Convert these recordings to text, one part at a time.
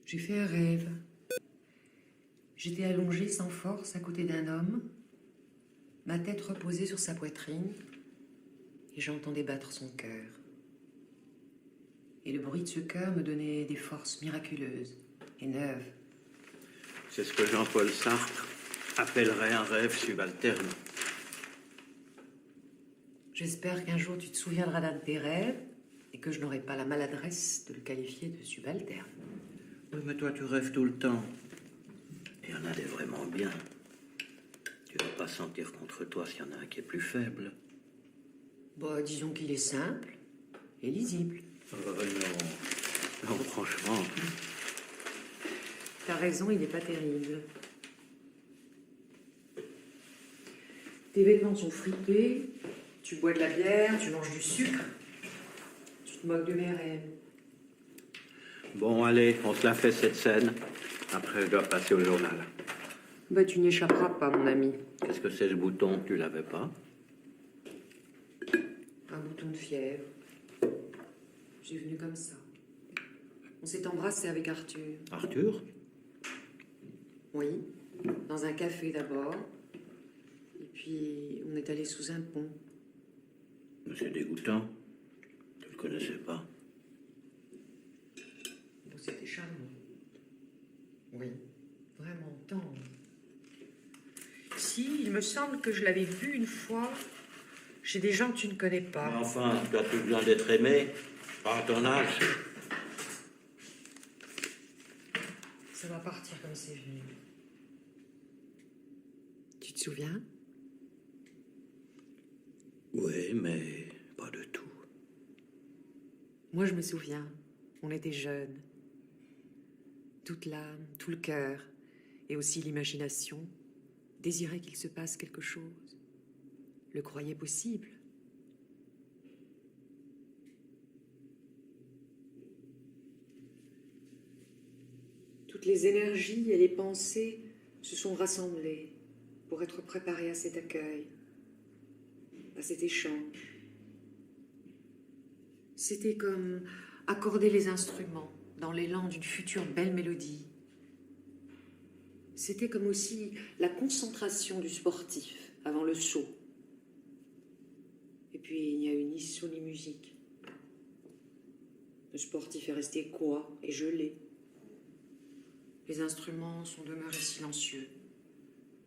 J'ai fait un rêve. J'étais allongée sans force à côté d'un homme, ma tête reposée sur sa poitrine, et j'entendais battre son cœur. Et le bruit de ce cœur me donnait des forces miraculeuses et neuves. C'est ce que Jean-Paul Sartre appellerait un rêve subalterne. J'espère qu'un jour tu te souviendras d'un de tes rêves et que je n'aurai pas la maladresse de le qualifier de subalterne. Oui, mais toi, tu rêves tout le temps. Il y en a des vraiment bien. Tu ne vas pas sentir contre toi s'il y en a un qui est plus faible. Bah, disons qu'il est simple et lisible. Non. Non, franchement. T'as raison, il n'est pas terrible. Tes vêtements sont fripés, tu bois de la bière, tu manges du sucre, tu te moques de mes rêves. Bon, allez, on se la fait cette scène. Après, je dois passer au journal. Bah, tu n'y échapperas pas, mon ami. Qu'est-ce que c'est ce bouton? Tu l'avais pas? Un bouton de fièvre. J'ai venu comme ça. On s'est embrassé avec Arthur. Arthur? Oui, dans un café d'abord. Et puis, on est allé sous un pont. Mais c'est dégoûtant. Tu le connaissais pas? Bon, c'était charmant. Oui, vraiment tendre. Si, il me semble que je l'avais vu une fois chez des gens que tu ne connais pas. Mais enfin, tu as plus besoin d'être aimé. Pas à ton âge. Ça va partir comme c'est venu. Tu te souviens? Oui, mais pas de tout. Moi, je me souviens. On était jeunes. Toute l'âme, tout le cœur, et aussi l'imagination, désiraient qu'il se passe quelque chose, le croyaient possible. Toutes les énergies et les pensées se sont rassemblées pour être préparées à cet accueil, à cet échange. C'était comme accorder les instruments dans l'élan d'une future belle mélodie. C'était comme aussi la concentration du sportif avant le saut. Et puis il n'y a eu ni saut ni musique. Le sportif est resté court et gelé. Les instruments sont demeurés silencieux,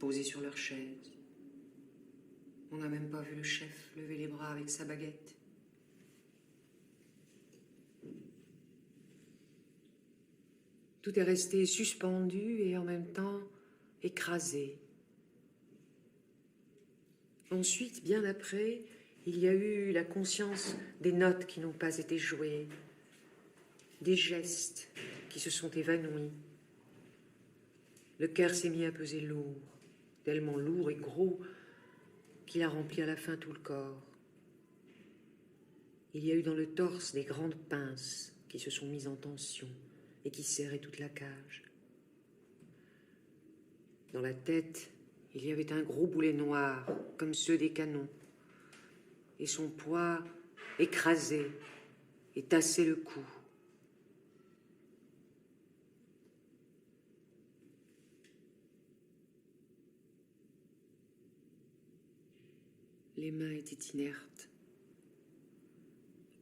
posés sur leurs chaises. On n'a même pas vu le chef lever les bras avec sa baguette. Tout est resté suspendu et en même temps écrasé. Ensuite, bien après, il y a eu la conscience des notes qui n'ont pas été jouées, des gestes qui se sont évanouis. Le cœur s'est mis à peser lourd, tellement lourd et gros qu'il a rempli à la fin tout le corps. Il y a eu dans le torse des grandes pinces qui se sont mises en tension et qui serraient toute la cage. Dans la tête, il y avait un gros boulet noir, comme ceux des canons, et son poids écrasait et tassait le cou. Les mains étaient inertes,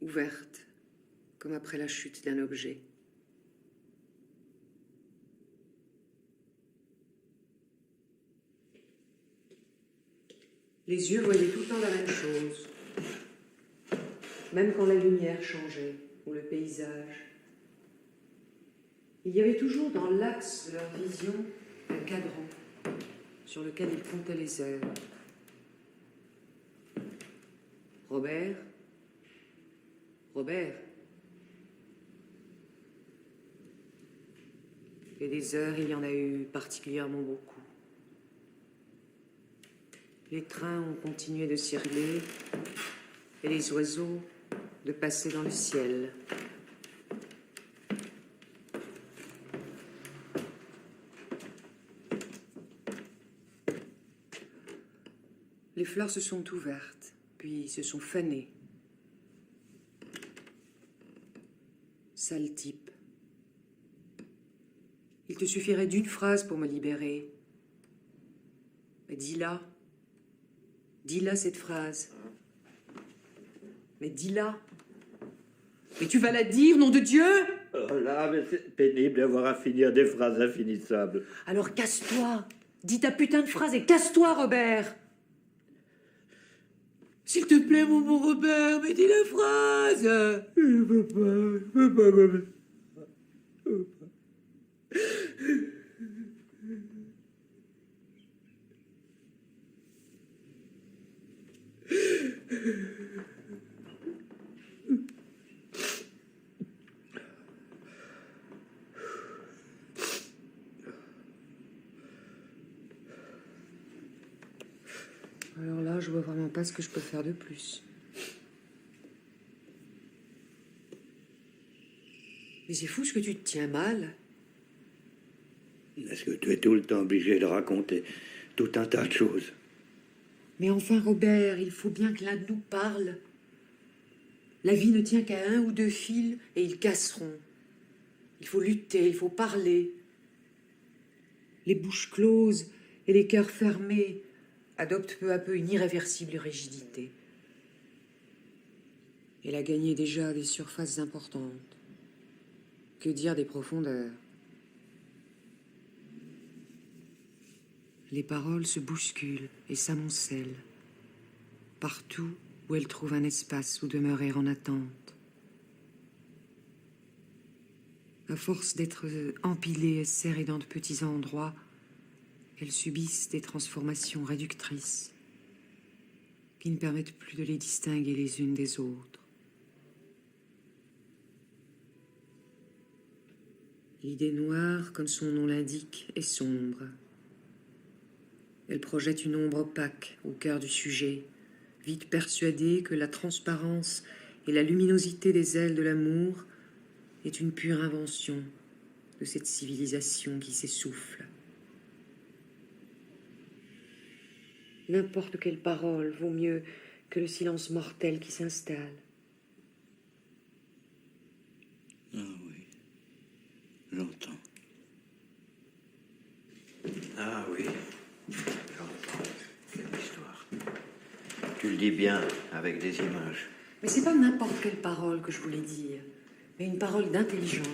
ouvertes, comme après la chute d'un objet. Les yeux voyaient tout le temps la même chose, même quand la lumière changeait ou le paysage. Il y avait toujours dans l'axe de leur vision un cadran sur lequel ils comptaient les heures. Robert. Et des heures, il y en a eu particulièrement beaucoup. Les trains ont continué de circuler et les oiseaux de passer dans le ciel. Les fleurs se sont ouvertes, puis se sont fanées. Sale type. Il te suffirait d'une phrase pour me libérer. Mais dis-la. Dis-la cette phrase. Mais dis-la. Mais tu vas la dire, nom de Dieu! Oh là, mais c'est pénible d'avoir à finir des phrases infinissables. Alors casse-toi. Dis ta putain de phrase et casse-toi, Robert. S'il te plaît, mon Robert, mais dis la phrase. Je peux pas, comme Alors là, je vois vraiment pas ce que je peux faire de plus. Mais c'est fou ce que tu te tiens mal. Est-ce que tu es tout le temps obligé de raconter tout un tas de choses? Mais enfin, Robert, il faut bien que l'un de nous parle. La vie ne tient qu'à un ou deux fils et ils casseront. Il faut lutter, il faut parler. Les bouches closes et les cœurs fermés adoptent peu à peu une irréversible rigidité. Elle a gagné déjà des surfaces importantes. Que dire des profondeurs? Les paroles se bousculent et s'amoncellent, partout où elles trouvent un espace où demeurer en attente. À force d'être empilées et serrées dans de petits endroits, elles subissent des transformations réductrices qui ne permettent plus de les distinguer les unes des autres. L'idée noire, comme son nom l'indique, est sombre. Elle projette une ombre opaque au cœur du sujet, vite persuadée que la transparence et la luminosité des ailes de l'amour est une pure invention de cette civilisation qui s'essouffle. N'importe quelle parole vaut mieux que le silence mortel qui s'installe. Ah oui, j'entends. Ah oui, j'entends cette histoire. Tu le dis bien, avec des images. Mais c'est pas n'importe quelle parole que je voulais dire, mais une parole d'intelligence.